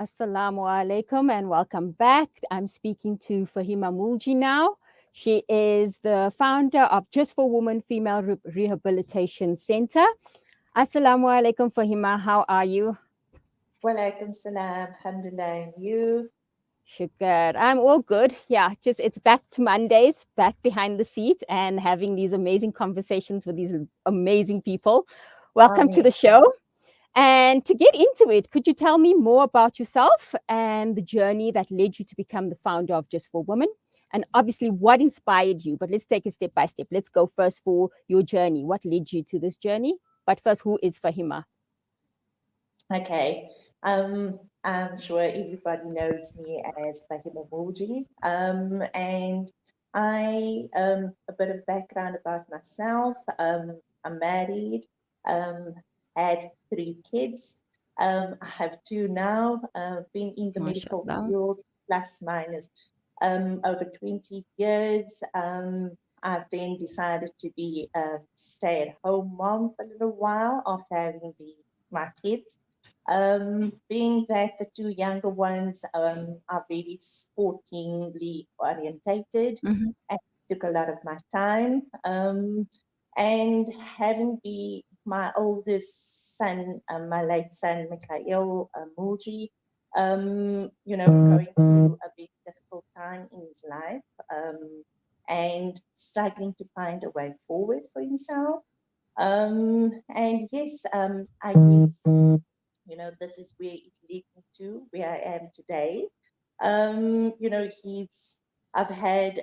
Assalamu alaikum and welcome back. I'm speaking to Faheema Moolgie now. She is the founder of Just for Women Female Rehabilitation Center. Assalamu alaikum, Faheema. How are you? Walaikum salam, alhamdulillah, and you? Shukr. I'm all good. Yeah, just it's back to Mondays, back behind the seat and having these amazing conversations with these amazing people. Welcome to the Ameen. show. And to get into it, could you tell me more about yourself and the journey that led you to become the founder of Just for Women? And obviously, what inspired you? But let's take it step by step. Let's go first for your journey. What led you to this journey? But first, who is Faheema? Okay. I'm sure everybody knows me as Faheema Moolgie. And a bit of background about myself. I'm married, um, had 3 kids. I have 2 now. Been in the medical MashaAllah. field plus minus over 20 years. I've then decided to be a stay-at-home mom for a little while after having my kids. Being that the 2 younger ones are very sportingly orientated Mm-hmm. and took a lot of my time. And having my oldest son, my late son, Mikhail Moolgie, going through a very difficult time in his life and struggling to find a way forward for himself. And yes, I guess this is where it led me to where I am today. I've had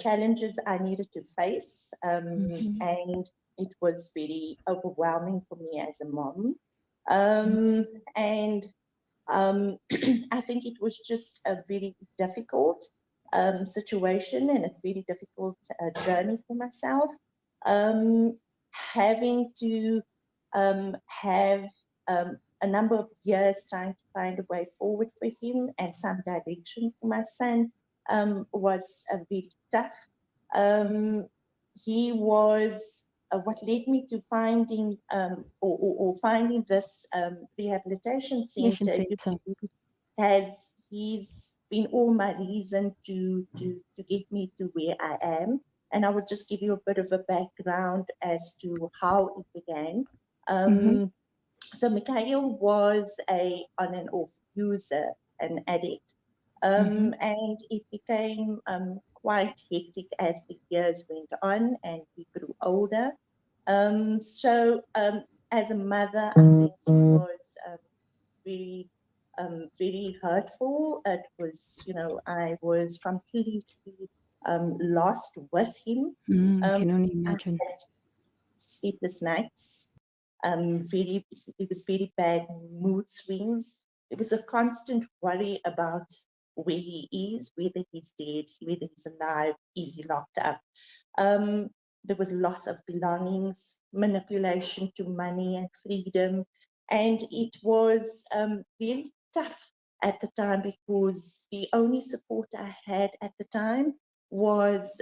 challenges I needed to face, Mm-hmm. and it was very overwhelming for me as a mom. And I think it was just a very difficult situation and a very difficult journey for myself. Um, Having to have a number of years trying to find a way forward for him and some direction for my son was very tough. Um, he was what led me to finding or finding this rehabilitation Nation center Center. has he's been all my reason to get me to where I am. And I will just give you a bit of a background as to how it began. Mm-hmm. So Mikhail was a on and off user, an addict, Mm-hmm. and it became quite hectic as the years went on and he grew older. So as a mother, I think it was very very hurtful. It was, I was completely lost with him. Mm, Um, can only I imagine. had sleepless nights. It was very bad mood swings. It was a constant worry about where he is, whether he's dead, whether he's alive, is he locked up. Um, there was loss of belongings, manipulation to money and freedom, and it was really tough at the time because the only support I had at the time was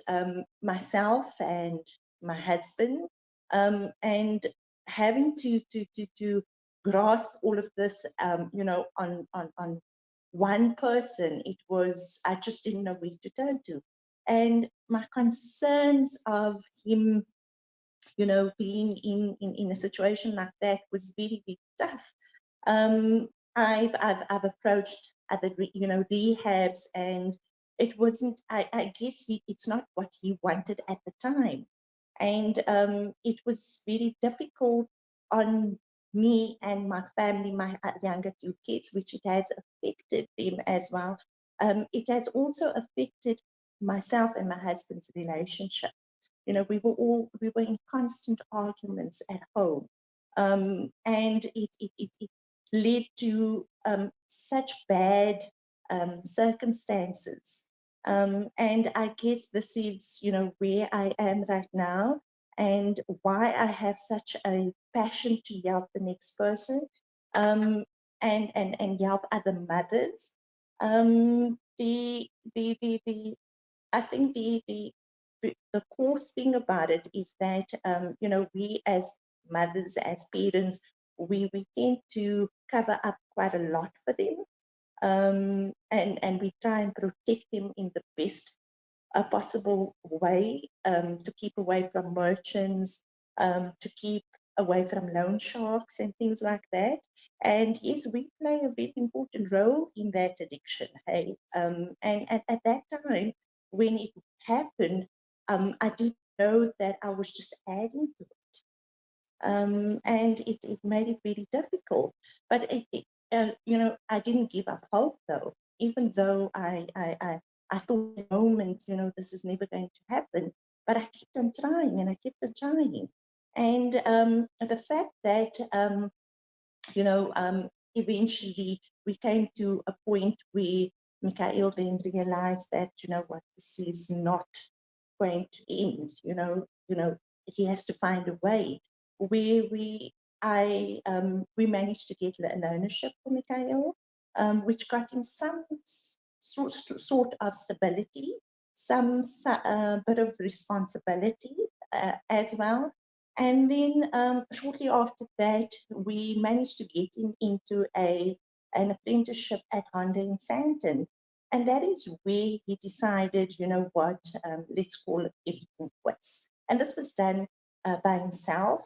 myself and my husband, and having to grasp all of this, on one person. It was I just didn't know where to turn to, and my concerns of him, being in a situation like that was very, very tough. Um, I've approached other, rehabs, and it wasn't. I guess it's not what he wanted at the time, and it was very difficult on me and my family, my younger 2 kids, which it has affected them as well. It has also affected myself and my husband's relationship. We were in constant arguments at home, and it led to such bad circumstances. And I guess this is, where I am right now, and why I have such a passion to help the next person, um, and help other mothers. The I think the core thing about it is that we as mothers, as parents, we tend to cover up quite a lot for them, and we try and protect them in the best a possible way, to keep away from merchants, to keep away from loan sharks and things like that. And yes, we play a very important role in that addiction. Hey, and at that time when it happened, I didn't know that I was just adding to it, and it made it really difficult. But I didn't give up hope though, even though I thought at the moment, this is never going to happen. But I kept on trying and I kept on trying. And the fact that, you know, um, eventually we came to a point where Mikhail then realized that, what, this is not going to end, he has to find a way where we managed to get an ownership for Mikhail, which got him some sort of stability, some bit of responsibility as well. And then shortly after that, we managed to get him into an apprenticeship at Honda in Sandton. And that is where he decided, what, let's call it everything quits. And this was done by himself.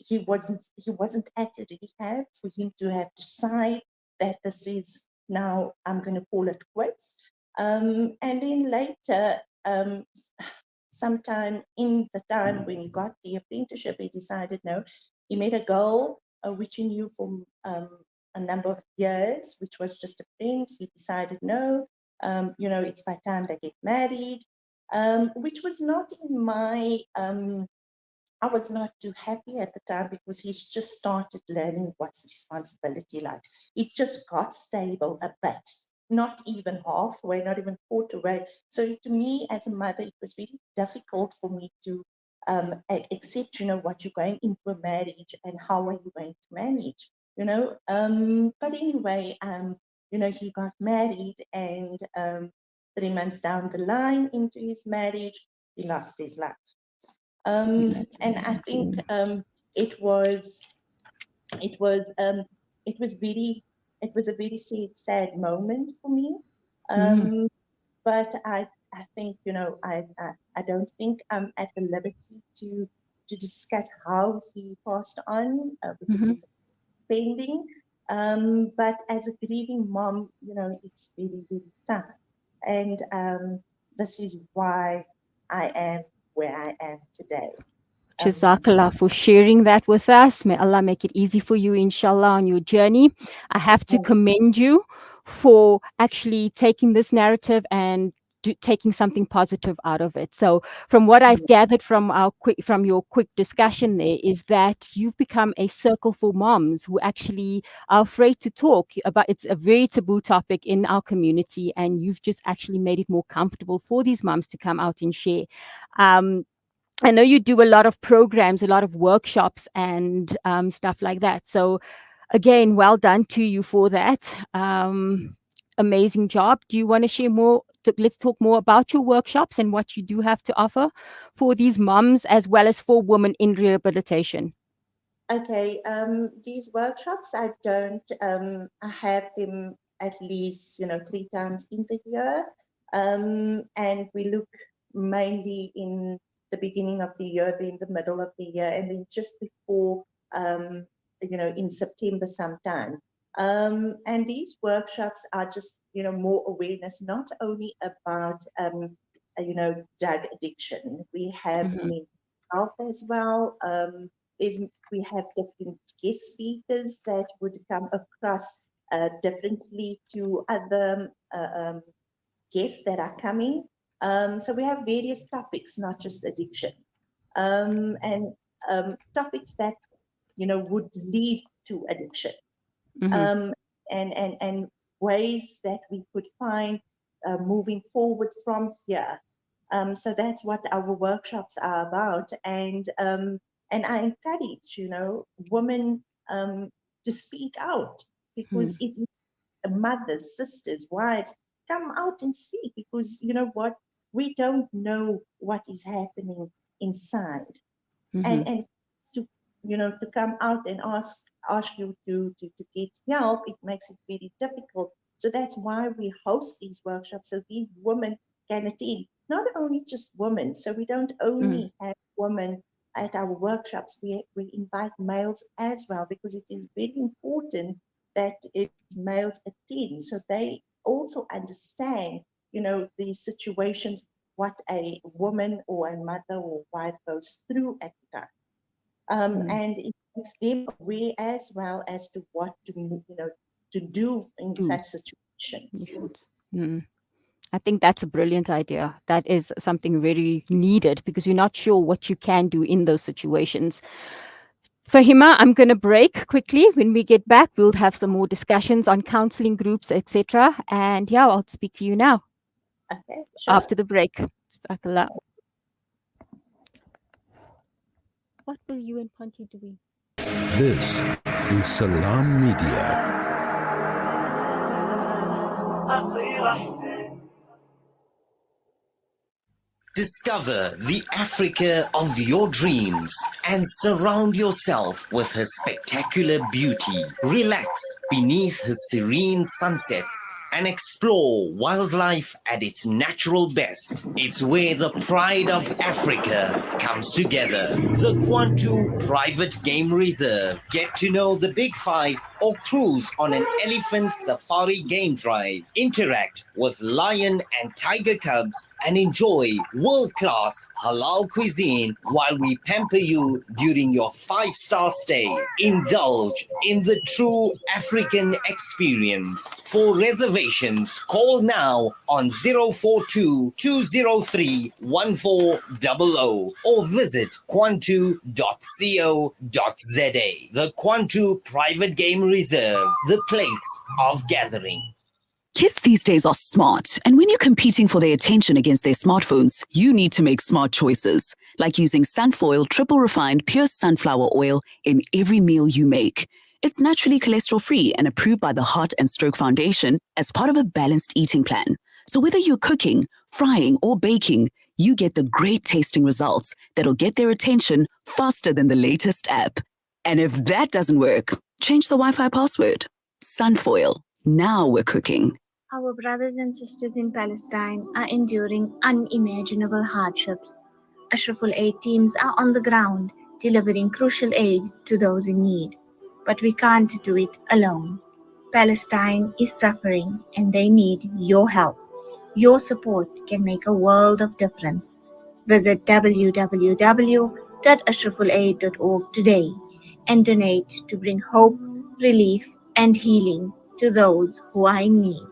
He wasn't at a rehab for him to have decided that this is now, I'm going to call it quits. And then later, sometime in the time when he got the apprenticeship, he decided no. He made a goal, which he knew for a number of years, which was just a friend. He decided no, it's by time they get married, which was not in my I was not too happy at the time because he's just started learning what's responsibility like. He just got stable a bit, not even halfway, not even quarter way. So to me, as a mother, it was really difficult for me to accept, what you're going into a marriage and how are you going to manage, But anyway, he got married, and 3 months down the line into his marriage, he lost his life. And I think it was it was it was very it was a very sad moment for me. Mm-hmm. But I think, I don't think I'm at the liberty to discuss how he passed on, because Mm-hmm. it's pending. But as a grieving mom, it's very, very tough. And this is why I am where I am today. Um, Jazakallah for sharing that with us. May Allah make it easy for you, inshallah, on your journey. I have to commend you for actually taking this narrative and taking something positive out of it. So, from what I've gathered from from your quick discussion there, is that you've become a circle for moms who actually are afraid to talk about. It's a very taboo topic in our community, and you've just actually made it more comfortable for these moms to come out and share. Um, I know you do a lot of programs, a lot of workshops, and stuff like that. So, again, well done to you for that. Amazing job. Do you want to share more? Let's talk more about your workshops and what you do have to offer for these moms as well as for women in rehabilitation. Okay, these workshops, I have them at least, 3 times in the year. And we look mainly in the beginning of the year, then the middle of the year, and then just before, in September sometime. And these workshops are just, more awareness, not only about, drug addiction. We have Mm-hmm. mental health as well. Is we have different guest speakers that would come across differently to other guests that are coming. So we have various topics, not just addiction, and topics that would lead to addiction, Mm-hmm. um, and ways that we could find moving forward from here. So that's what our workshops are about, and I encourage, women to speak out, because it is mothers, sisters, wives, come out and speak, because you know what, we don't know what is happening inside, Mm-hmm. and to to come out and ask ask you to get help, it makes it very difficult. So that's why we host these workshops, so these women can attend. Not only just women, so we don't only have women at our workshops, we invite males as well, because it is very important that if males attend, so they also understand, the situations, what a woman or a mother or wife goes through at the time. And it makes them aware as well as to what to do in such situations. I think that's a brilliant idea. That is something very needed, because you're not sure what you can do in those situations. Faheema, I'm going to break quickly. When we get back, we'll have some more discussions on counseling groups, etc. And yeah, I'll speak to you now. Okay, sure. After the break. Jazakallah. What will you and Ponty doing? This is Salam Media. Discover the Africa of your dreams and surround yourself with her spectacular beauty. Relax beneath her serene sunsets and explore wildlife at its natural best. It's where the pride of Africa comes together. The Kwantu Private Game Reserve. Get to know the Big Five or cruise on an elephant safari game drive. Interact with lion and tiger cubs and enjoy world-class halal cuisine while we pamper you during your 5-star stay. Indulge in the true African experience. For reservations, call now on 042 203 1400 or visit kwantu.co.za. The Kwantu Private Game Reserve, the place of gathering. Kids these days are smart, and when you're competing for their attention against their smartphones, you need to make smart choices, like using Sunfoil triple refined pure sunflower oil in every meal you make. It's naturally cholesterol-free and approved by the Heart and Stroke Foundation as part of a balanced eating plan. So whether you're cooking, frying, or baking, you get the great tasting results that'll get their attention faster than the latest app. And if that doesn't work, change the Wi-Fi password. Sunfoil. Now we're cooking. Our brothers and sisters in Palestine are enduring unimaginable hardships. Ashraful Aid teams are on the ground, delivering crucial aid to those in need. But we can't do it alone. Palestine is suffering and they need your help. Your support can make a world of difference. Visit www.ashrafulaid.org today and donate to bring hope, relief, and healing to those who are in need.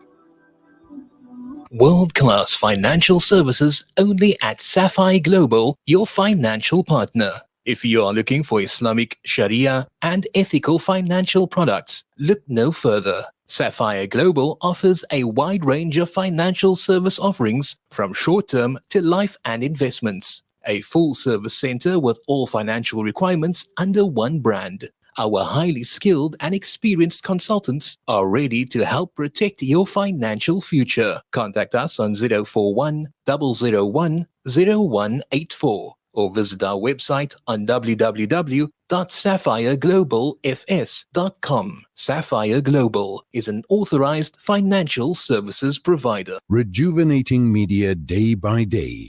World-class financial services only at Sapphire Global, your financial partner. If you are looking for Islamic, Sharia, and ethical financial products, look no further. Sapphire Global offers a wide range of financial service offerings from short-term to life and investments. A full-service center with all financial requirements under one brand. Our highly skilled and experienced consultants are ready to help protect your financial future. Contact us on 041 001 0184 or visit our website on www.sapphireglobalfs.com. Sapphire Global is an authorized financial services provider. Rejuvenating media day by day.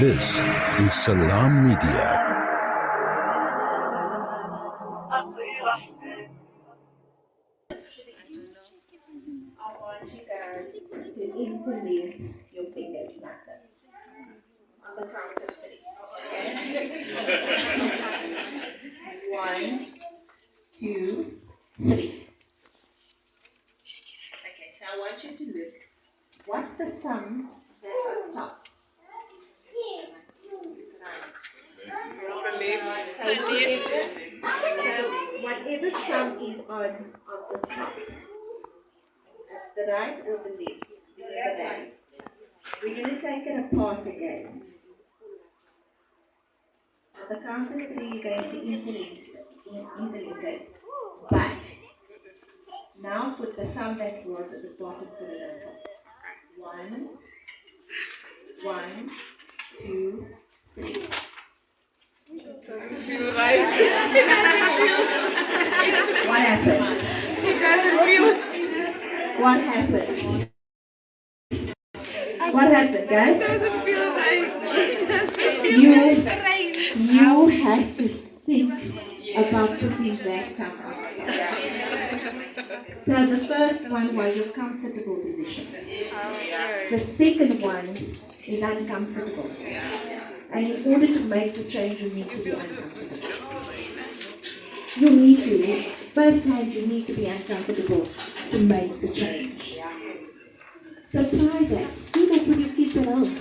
This is Salam Media. I want you guys to interlace your fingers like this on the count of 3. Okay? 1, 2, 3. Okay, so I want you to look. What's the thumb that's on top? Whatever thumb is on the top. That's the right or the left? The back. We're going to take it apart again. On the count of 3, you're going to interlink it. Back. Now put the thumb that was at the bottom, put it on top. 1, 2, 3. What happened? It doesn't feel. What happened? What happened, guys? It doesn't feel right. It doesn't feel You have to think about putting that tongue out. So the first one was your comfortable position. The second one is uncomfortable. And in order to make the change, you need to be uncomfortable. You need to, first hand, you need to be uncomfortable to make the change. So try that. People put your kids at home.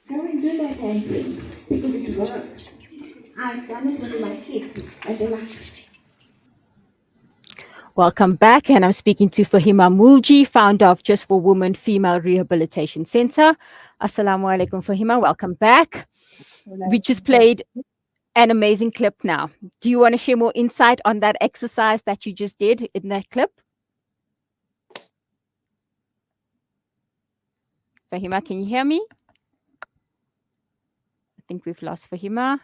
Go and do that hand thing because it works. I've done it with my kids and they're like, Welcome back, and I'm speaking to Faheema Moolgie, founder of Just for Women Female Rehabilitation Center. Assalamu alaikum, Faheema. Welcome back. We just played an amazing clip now. Do you want to share more insight on that exercise that you just did in that clip? Faheema, can you hear me? I think we've lost Faheema.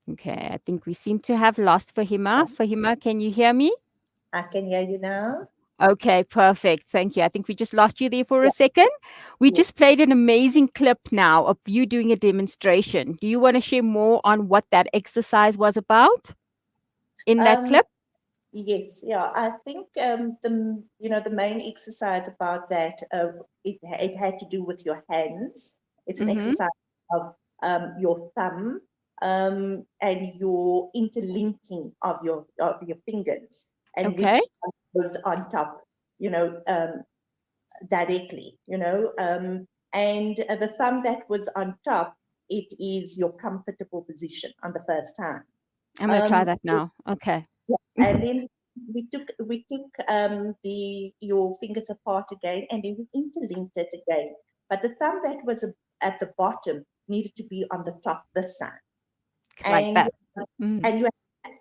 Okay, I think we seem to have lost Faheema. Faheema, can you hear me? I can hear you now. Okay, perfect. Thank you. I think we just lost you there for a second. We just played an amazing clip now of you doing a demonstration. Do you want to share more on what that exercise was about in that clip? Yes, yeah. I think the main exercise about that it had to do with your hands. It's an exercise of your thumb and your interlinking of your fingers, and Okay. which goes on top, directly, and the thumb that was on top, it is your comfortable position on the first time. I'm going to try that now. Okay. And then we took your fingers apart again, and then we interlinked it again. But the thumb that was at the bottom needed to be on the top this time. Like that. And you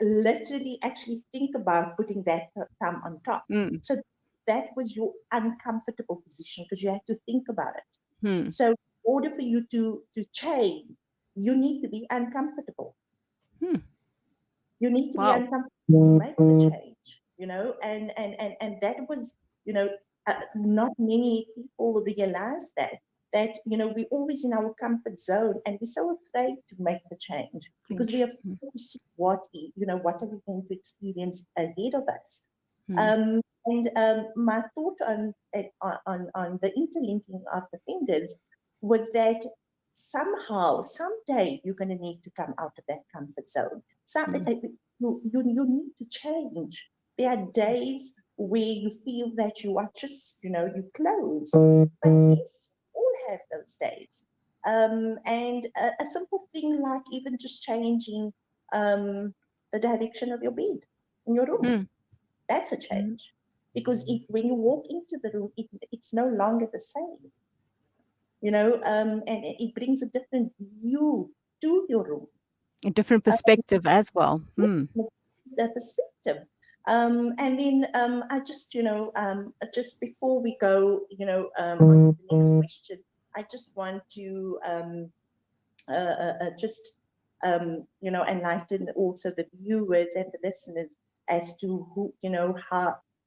literally actually think about putting that thumb on top. So that was your uncomfortable position because you had to think about it. So in order for you to change, you need to be uncomfortable. You need to be uncomfortable to make the change, and that was, not many people realize that we're always in our comfort zone and we're so afraid to make the change because we are afraid to see what are we going to experience ahead of us. My thought on the interlinking of the fingers was that somehow, someday, you're going to need to come out of that comfort zone. You need to change. There are days where you feel that you are just, you close. But yes, we all have those days. And a simple thing like even just changing the direction of your bed in your room, that's a change. Because when you walk into the room, it's no longer the same. And it brings a different view to your room. A different perspective as well. The perspective. And then I just, just before we go, on to the next question, I just want to enlighten also the viewers and the listeners as to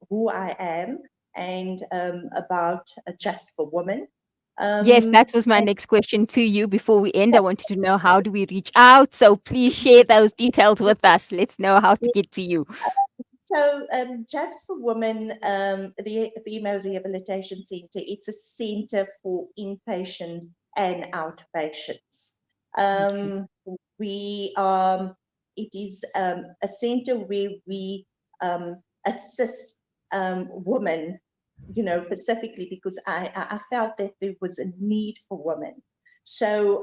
who I am and about Just for Women. Yes, that was my next question to you. Before we end, I wanted to know, how do we reach out? So please share those details with us. Let's know how to get to you. So Just for Women Female Rehabilitation Center, it's a center for inpatient and outpatients. It is a center where we assist women, specifically because I felt that there was a need for women. So,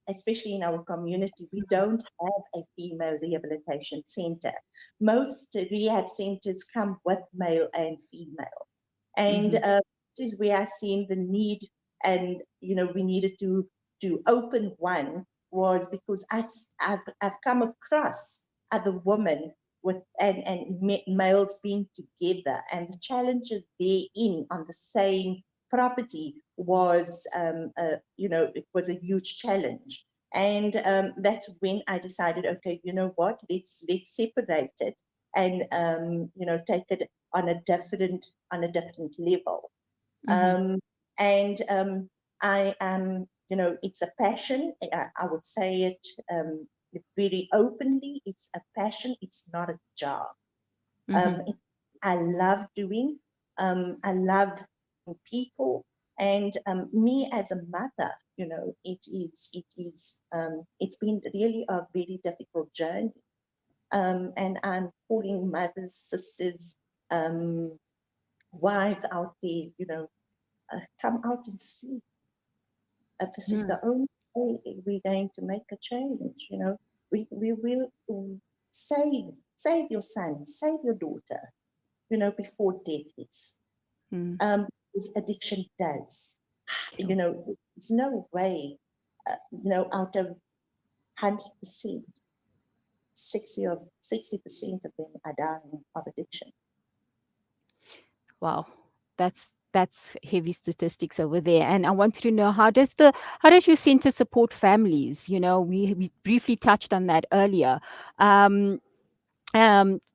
especially in our community, we don't have a female rehabilitation center. Most rehab centers come with male and female. And this is where I seen the need, and, we needed to open one, was because I've come across other women and males being together, and the challenges therein on the same property was, it was a huge challenge. And that's when I decided, okay, you know what, let's separate it and take it on a different level. And I am, it's a passion. I would say it very openly. It's a passion. It's not a job. I love doing. I love people, and me as a mother, it's been really a very difficult journey. And I'm calling mothers, sisters, wives out there, come out and speak. This is the only way we're going to make a change. We will save your son, save your daughter, before death hits. Because addiction does. There's no way, out of 100%, 60% of them are dying of addiction. Wow, that's heavy statistics over there. And I wanted to know, how does your center support families? We briefly touched on that earlier. Do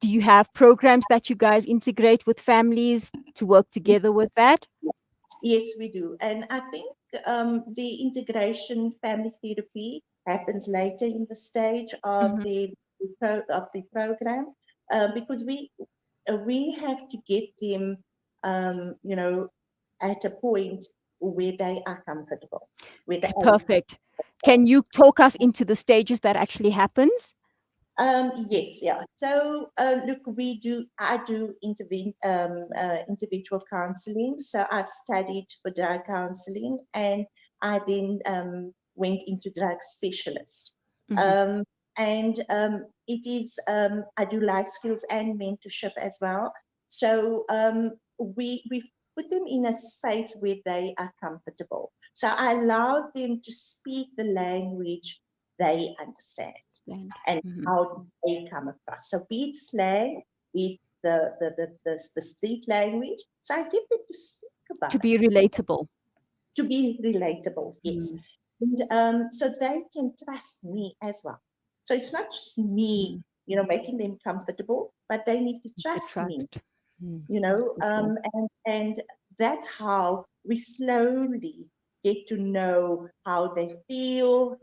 you have programs that you guys integrate with families to work together with that? Yes, we do. And I think the integration family therapy happens later in the stage of the program, because we have to get them, at a point where they are comfortable. Perfect. Can you talk us into the stages that actually happens? Yes, yeah. So look, I do individual counseling. So I've studied for drug counseling, and I then went into drug specialist. And it is, I do life skills and mentorship as well. So we put them in a space where they are comfortable. So I allow them to speak the language they understand and how they come across. So be it slang, be it the street language. So I get them to speak about to be relatable. To be relatable, yes. And so they can trust me as well. So it's not just me, making them comfortable, but they need to trust me. And that's how we slowly get to know how they feel,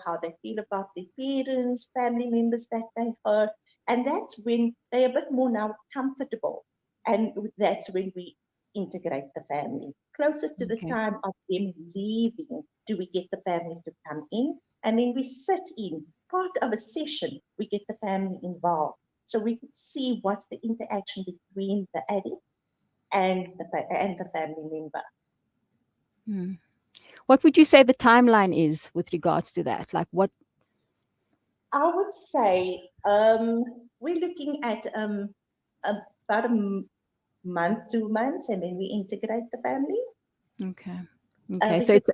how they feel about their parents, family members that they hurt. And that's when they're a bit more now comfortable. And that's when we integrate the family. Closer to the time of them leaving, do we get the families to come in? And then we sit in part of a session, we get the family involved. So we can see what's the interaction between the addict and the family member. What would you say the timeline is with regards to that? Like what? I would say we're looking at about a month, 2 months, and then we integrate the family. Okay. So it's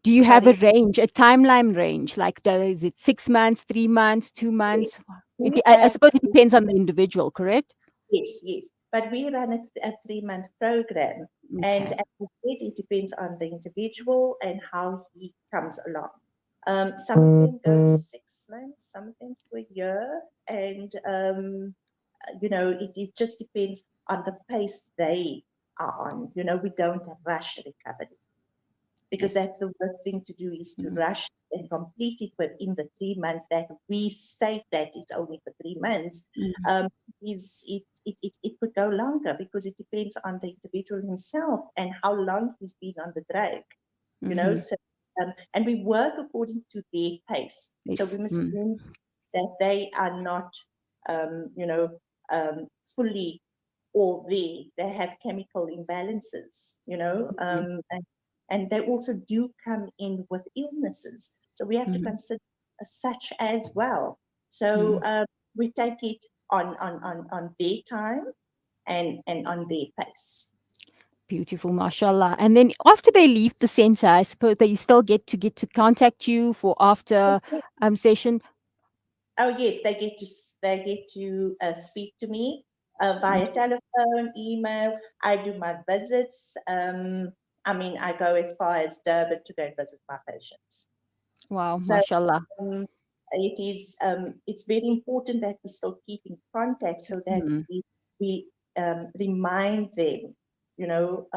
do you have a range, a timeline range? Like, is it 6 months, 3 months, 2 months? I suppose it depends on the individual, correct? Yes. But we run a 3-month program. And as I said, it depends on the individual and how he comes along. Some of them go to 6 months, some of them to a year. And, it just depends on the pace they are on. We don't rush recovery. Because that's the worst thing to do, is to rush and complete it within the 3 months that we state that it's only for 3 months. It could go longer, because it depends on the individual himself and how long he's been on the drug. So, and we work according to their pace. So we must remember that they are not, fully all there. They have chemical imbalances, and they also do come in with illnesses. So we have to consider such as well. So we take it on their time and on their pace. Beautiful, mashallah. And then after they leave the center, I suppose they still get to contact you for after session. Oh yes, they get to speak to me via telephone, email. I do my visits. I go as far as Durban to go and visit my patients. Wow, So mashallah. it's very important that we still keep in contact so that Mm. we remind them, you know,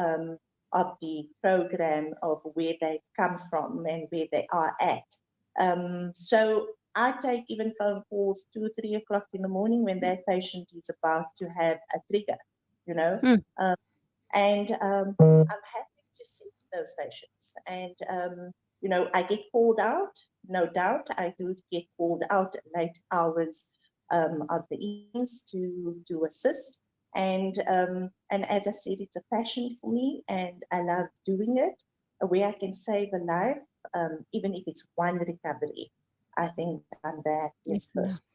of the program, of where they've come from and where they are at. So I take even phone calls 2, 3 o'clock in the morning when that patient is about to have a trigger, you know. Mm. And I'm happy to see those patients. And you know, I get called out, no doubt. I do get called out at late hours of the evenings to assist. And as I said, it's a passion for me, and I love doing it. Where I can save a life, even if it's one recovery, I think I'm the happiest Excellent. person.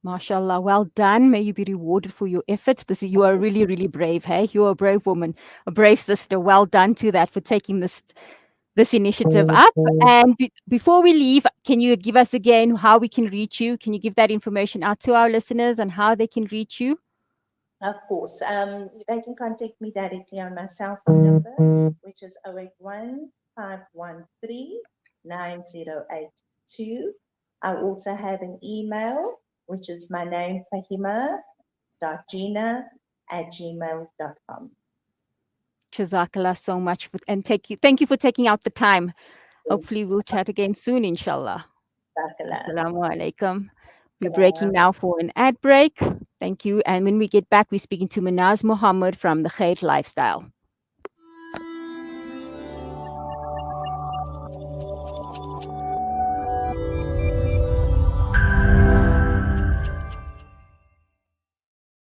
Mashallah, well done. May you be rewarded for your efforts. You are really, really brave. Hey, you're a brave woman, a brave sister. Well done to that for taking this initiative up. And before we leave, can you give us again how we can reach you? Can you give that information out to our listeners on how they can reach you? Of course, they can contact me directly on my cell phone number, which is 081 513 9082. I also have an email, which is my name, fahima.gina@gmail.com. Jazakallah so much and thank you for taking out the time. Hopefully we'll chat again soon, inshallah. Assalamu alaikum. We're breaking now for an ad break. Thank you. And when we get back, we're speaking to Manaz Muhammad from the Khair Lifestyle.